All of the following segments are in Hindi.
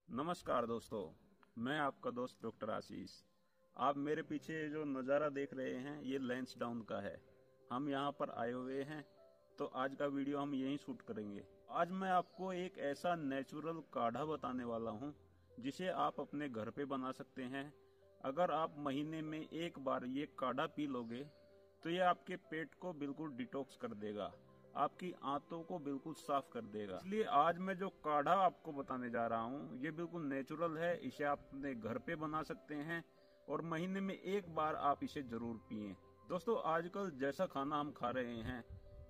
नमस्कार दोस्तों, मैं आपका दोस्त डॉक्टर आशीष। आप मेरे पीछे जो नज़ारा देख रहे हैं ये लैंसडाउन का है। हम यहाँ पर आए हुए हैं, तो आज का वीडियो हम यहीं शूट करेंगे। आज मैं आपको एक ऐसा नेचुरल काढ़ा बताने वाला हूँ जिसे आप अपने घर पे बना सकते हैं। अगर आप महीने में एक बार ये काढ़ा पी लोगे तो ये आपके पेट को बिल्कुल डिटॉक्स कर देगा, आपकी आंतों को बिल्कुल साफ कर देगा। इसलिए आज मैं जो काढ़ा आपको बताने जा रहा हूँ ये बिल्कुल नेचुरल है। इसे आप अपने घर पे बना सकते हैं और महीने में एक बार आप इसे जरूर पिएं। दोस्तों, आजकल जैसा खाना हम खा रहे हैं,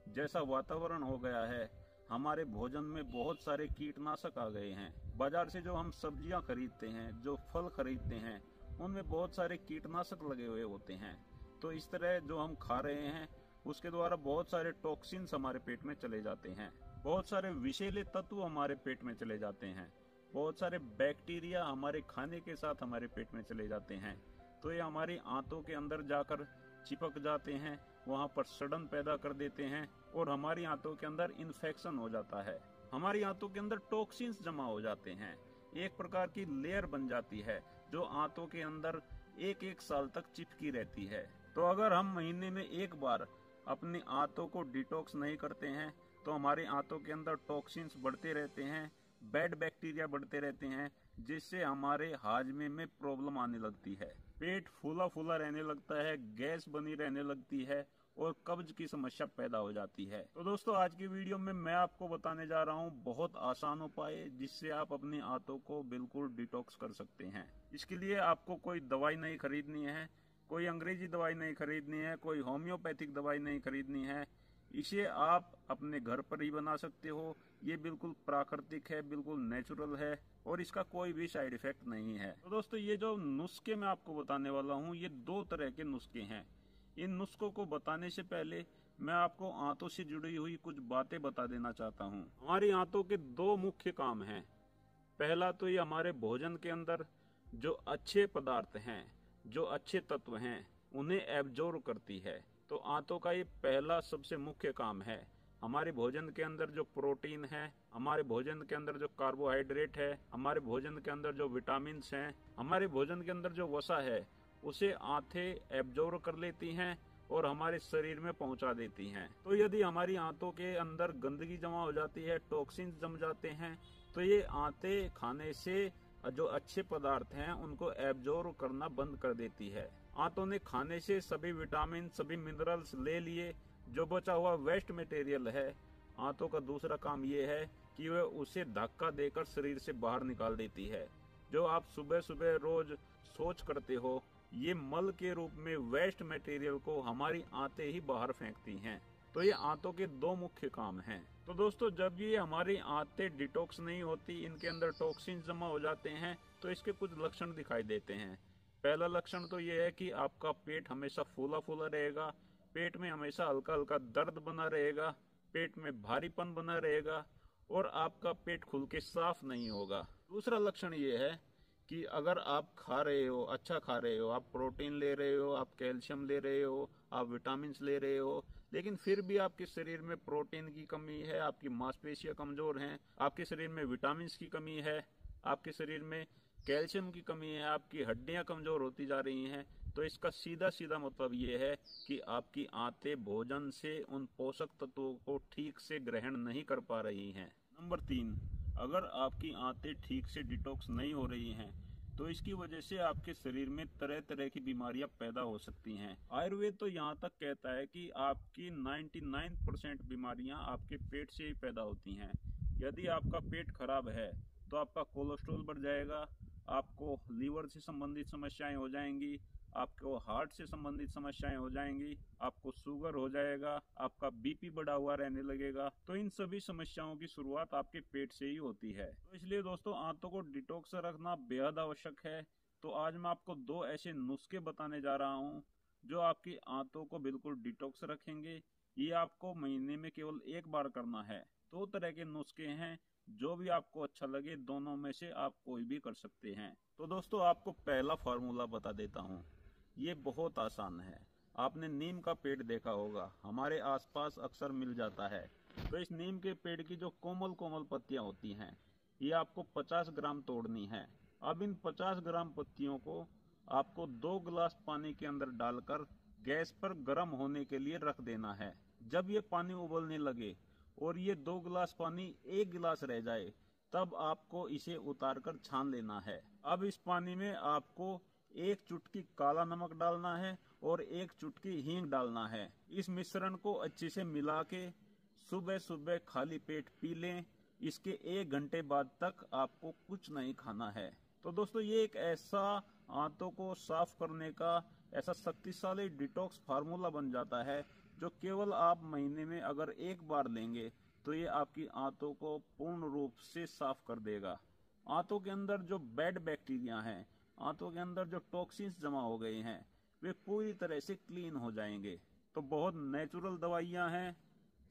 जैसा वातावरण हो गया है, हमारे भोजन में बहुत सारे कीटनाशक आ गए हैं। बाजार से जो हम सब्जियां खरीदते हैं, जो फल खरीदते हैं, उनमें बहुत सारे कीटनाशक लगे हुए होते हैं। तो इस तरह जो हम खा रहे हैं उसके द्वारा बहुत सारे टॉक्सिन्स हमारे पेट में चले जाते हैं, बहुत सारे विषैले तत्व हमारे पेट में चले जाते हैं, बहुत सारे बैक्टीरिया हमारे खाने के साथ हमारे पेट में चले जाते हैं। तो ये हमारी आंतों के अंदर जाकर चिपक जाते हैं, वहां पर सड़न पैदा कर देते हैं और हमारी आंतों के अंदर इन्फेक्शन हो जाता है। हमारी आंतों के अंदर टॉक्सिन्स जमा हो जाते हैं, एक प्रकार की लेयर बन जाती है जो आंतों के अंदर एक एक साल तक चिपकी रहती है। तो अगर हम महीने में एक बार अपनी आंतों को डिटॉक्स नहीं करते हैं तो हमारी आंतों के अंदर टॉक्सिन्स बढ़ते रहते हैं, बैड बैक्टीरिया बढ़ते रहते हैं, जिससे हमारे हाजमे में प्रॉब्लम आने लगती है। पेट फूला फूला रहने लगता है, गैस बनी रहने लगती है और कब्ज की समस्या पैदा हो जाती है। तो दोस्तों, आज की वीडियो में मैं आपको बताने जा रहा हूँ बहुत आसान उपाय जिससे आप अपनी आंतों को बिल्कुल डिटॉक्स कर सकते हैं। इसके लिए आपको कोई दवाई नहीं खरीदनी है, कोई अंग्रेजी दवाई नहीं खरीदनी है, कोई होम्योपैथिक दवाई नहीं खरीदनी है। इसे आप अपने घर पर ही बना सकते हो। ये बिल्कुल प्राकृतिक है, बिल्कुल नेचुरल है और इसका कोई भी साइड इफेक्ट नहीं है। तो दोस्तों, ये जो नुस्खे मैं आपको बताने वाला हूँ ये दो तरह के नुस्खे हैं। इन नुस्खों को बताने से पहले मैं आपको आंतों से जुड़ी हुई कुछ बातें बता देना चाहता हूँ। हमारी आंतों के दो मुख्य काम हैं। पहला तो ये हमारे भोजन के अंदर जो अच्छे पदार्थ हैं, जो अच्छे तत्व हैं, उन्हें एब्जॉर्ब करती है। तो आंतों का ये पहला सबसे मुख्य काम है। हमारे भोजन के अंदर जो प्रोटीन है, हमारे भोजन के अंदर जो कार्बोहाइड्रेट है, हमारे भोजन के अंदर जो विटामिन हैं, हमारे भोजन के अंदर जो वसा है, उसे आंतें एब्जॉर्ब कर लेती हैं और हमारे शरीर में पहुंचा देती हैं। तो यदि हमारी आंतों के अंदर गंदगी जमा हो जाती है, टॉक्सिन्स जम जाते हैं, तो ये आंतें खाने से जो अच्छे पदार्थ हैं उनको एब्जॉर्ब करना बंद कर देती है। आंतों ने खाने से सभी विटामिन, सभी मिनरल्स ले लिए। जो बचा हुआ वेस्ट मटेरियल है, आंतों का दूसरा काम ये है कि वह उसे धक्का देकर शरीर से बाहर निकाल देती है। जो आप सुबह सुबह रोज शौच करते हो, ये मल के रूप में वेस्ट मटेरियल को हमारी आंतें ही बाहर फेंकती हैं। तो ये आंतों के दो मुख्य काम हैं। तो दोस्तों, जब ये हमारी आंतें डिटॉक्स नहीं होती, इनके अंदर टॉक्सिन जमा हो जाते हैं, तो इसके कुछ लक्षण दिखाई देते हैं। पहला लक्षण तो ये है कि आपका पेट हमेशा फूला फूला रहेगा, पेट में हमेशा हल्का हल्का दर्द बना रहेगा, पेट में भारीपन बना रहेगा और आपका पेट खुल के साफ नहीं होगा। दूसरा लक्षण ये है कि अगर आप खा रहे हो, अच्छा खा रहे हो, आप प्रोटीन ले रहे हो, आप कैल्शियम ले रहे हो, आप विटामिन ले रहे हो, लेकिन फिर भी आपके शरीर में प्रोटीन की कमी है, आपकी मांसपेशियां कमजोर हैं, आपके शरीर में विटामिन की कमी है, आपके शरीर में कैल्शियम की कमी है, आपकी हड्डियां कमजोर होती जा रही हैं, तो इसका सीधा सीधा मतलब ये है कि आपकी आंतें भोजन से उन पोषक तत्वों को ठीक से ग्रहण नहीं कर पा रही हैं। नंबर 3, अगर आपकी आंतें ठीक से डिटॉक्स नहीं हो रही हैं तो इसकी वजह से आपके शरीर में तरह तरह की बीमारियां पैदा हो सकती हैं। आयुर्वेद तो यहाँ तक कहता है कि आपकी 99% बीमारियां आपके पेट से ही पैदा होती हैं। यदि आपका पेट खराब है तो आपका कोलेस्ट्रॉल बढ़ जाएगा, आपको लीवर से संबंधित समस्याएं हो जाएंगी, आपको हार्ट से संबंधित समस्याएं हो जाएंगी, आपको शुगर हो जाएगा, आपका बीपी बढ़ा हुआ रहने लगेगा। तो इन सभी समस्याओं की शुरुआत आपके पेट से ही होती है। तो इसलिए दोस्तों, आंतों को डिटॉक्स रखना बेहद आवश्यक है। तो आज मैं आपको दो ऐसे नुस्खे बताने जा रहा हूँ जो आपकी आंतों को बिल्कुल डिटॉक्स रखेंगे। ये आपको महीने में केवल एक बार करना है। दो तरह के नुस्खे हैं, जो भी आपको अच्छा लगे दोनों में से आप कोई भी कर सकते हैं। तो दोस्तों, आपको पहला फार्मूला बता देता हूँ। ये बहुत आसान है। आपने नीम का पेड़ देखा होगा, हमारे आसपास अक्सर मिल जाता है। तो इस नीम के पेड़ की जो कोमल कोमल पत्तियां होती हैं, ये आपको 50 ग्राम तोड़नी है। अब इन 50 ग्राम पत्तियों को आपको 2 गिलास पानी के अंदर डालकर गैस पर गर्म होने के लिए रख देना है। जब ये पानी उबलने लगे और ये 2 गिलास पानी 1 गिलास रह जाए, तब आपको इसे उतार कर छान लेना है। अब इस पानी में आपको 1 चुटकी काला नमक डालना है और 1 चुटकी हींग डालना है। इस मिश्रण को अच्छे से मिला के सुबह सुबह खाली पेट पी लें। इसके 1 घंटे बाद तक आपको कुछ नहीं खाना है। तो दोस्तों, ये एक ऐसा आंतों को साफ करने का ऐसा शक्तिशाली डिटॉक्स फार्मूला बन जाता है, जो केवल आप महीने में अगर 1 बार लेंगे तो ये आपकी आंतों को पूर्ण रूप से साफ कर देगा। आंतों के अंदर जो बैड बैक्टीरिया हैं, आंतों के अंदर जो टॉक्सिन्स जमा हो गए हैं, वे पूरी तरह से क्लीन हो जाएंगे। तो बहुत नेचुरल दवाइयां हैं,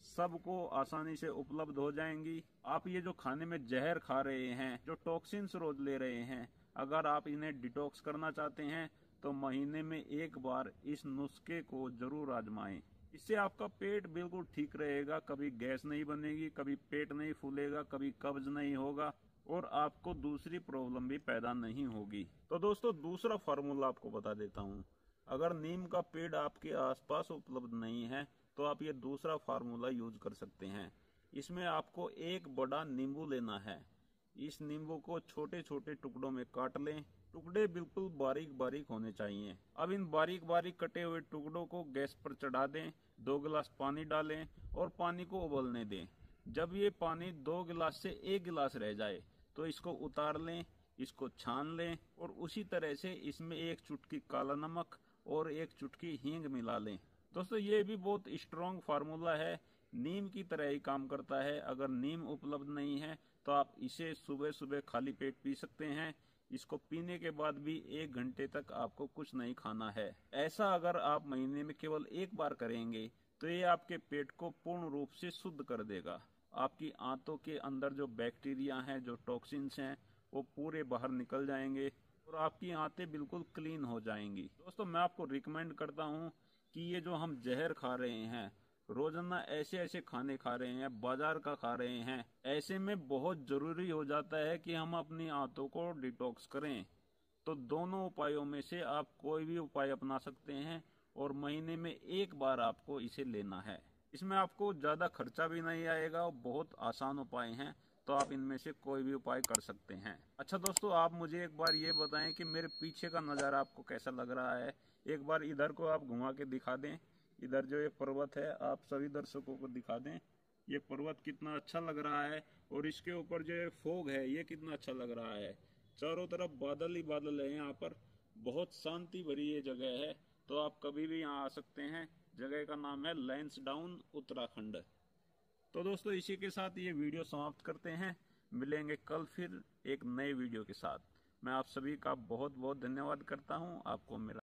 सबको आसानी से उपलब्ध हो जाएंगी। आप ये जो खाने में जहर खा रहे हैं, जो टॉक्सिन्स रोज ले रहे हैं, अगर आप इन्हें डिटॉक्स करना चाहते हैं तो महीने में 1 बार इस नुस्खे को जरूर आजमाएं। इससे आपका पेट बिल्कुल ठीक रहेगा, कभी गैस नहीं बनेगी, कभी पेट नहीं फूलेगा, कभी कब्ज नहीं होगा और आपको दूसरी प्रॉब्लम भी पैदा नहीं होगी। तो दोस्तों, दूसरा फार्मूला आपको बता देता हूँ। अगर नीम का पेड़ आपके आसपास उपलब्ध नहीं है तो आप ये दूसरा फार्मूला यूज कर सकते हैं। इसमें आपको 1 बड़ा नींबू लेना है। इस नींबू को छोटे छोटे टुकड़ों में काट लें। टुकड़े बिल्कुल बारीक बारीक होने चाहिए। अब इन बारीक बारीक कटे हुए टुकड़ों को गैस पर चढ़ा दें, 2 गिलास पानी डालें और पानी को उबलने दें। जब ये पानी 2 गिलास से 1 गिलास रह जाए तो इसको उतार लें, इसको छान लें और उसी तरह से इसमें 1 चुटकी काला नमक और 1 चुटकी हींग मिला लें। दोस्तों, ये भी बहुत स्ट्रॉन्ग फार्मूला है, नीम की तरह ही काम करता है। अगर नीम उपलब्ध नहीं है तो आप इसे सुबह सुबह खाली पेट पी सकते हैं। इसको पीने के बाद भी 1 घंटे तक आपको कुछ नहीं खाना है। ऐसा अगर आप महीने में केवल 1 बार करेंगे तो ये आपके पेट को पूर्ण रूप से शुद्ध कर देगा। आपकी आंतों के अंदर जो बैक्टीरिया हैं, जो टॉक्सिन्स हैं, वो पूरे बाहर निकल जाएंगे और आपकी आंतें बिल्कुल क्लीन हो जाएंगी। दोस्तों, मैं आपको रिकमेंड करता हूँ कि ये जो हम जहर खा रहे हैं, रोजाना ऐसे ऐसे खाने खा रहे हैं, बाजार का खा रहे हैं, ऐसे में बहुत जरूरी हो जाता है कि हम अपनी आंतों को डिटॉक्स करें। तो दोनों उपायों में से आप कोई भी उपाय अपना सकते हैं और महीने में 1 बार आपको इसे लेना है। इसमें आपको ज्यादा खर्चा भी नहीं आएगा और बहुत आसान उपाय हैं, तो आप इनमें से कोई भी उपाय कर सकते हैं। अच्छा दोस्तों, आप मुझे एक बार ये बताएं कि मेरे पीछे का नज़ारा आपको कैसा लग रहा है। एक बार इधर को आप घुमा के दिखा दें। इधर जो ये पर्वत है, आप सभी दर्शकों को दिखा दें ये पर्वत कितना अच्छा लग रहा है और इसके ऊपर जो ये फॉग है ये कितना अच्छा लग रहा है। चारों तरफ बादल ही बादल है। यहाँ पर बहुत शांति भरी ये जगह है, तो आप कभी भी यहाँ आ सकते हैं। जगह का नाम है लैंसडाउन, उत्तराखंड। तो दोस्तों, इसी के साथ ये वीडियो समाप्त करते हैं। मिलेंगे कल फिर एक नए वीडियो के साथ। मैं आप सभी का बहुत बहुत धन्यवाद करता हूँ। आपको मेरा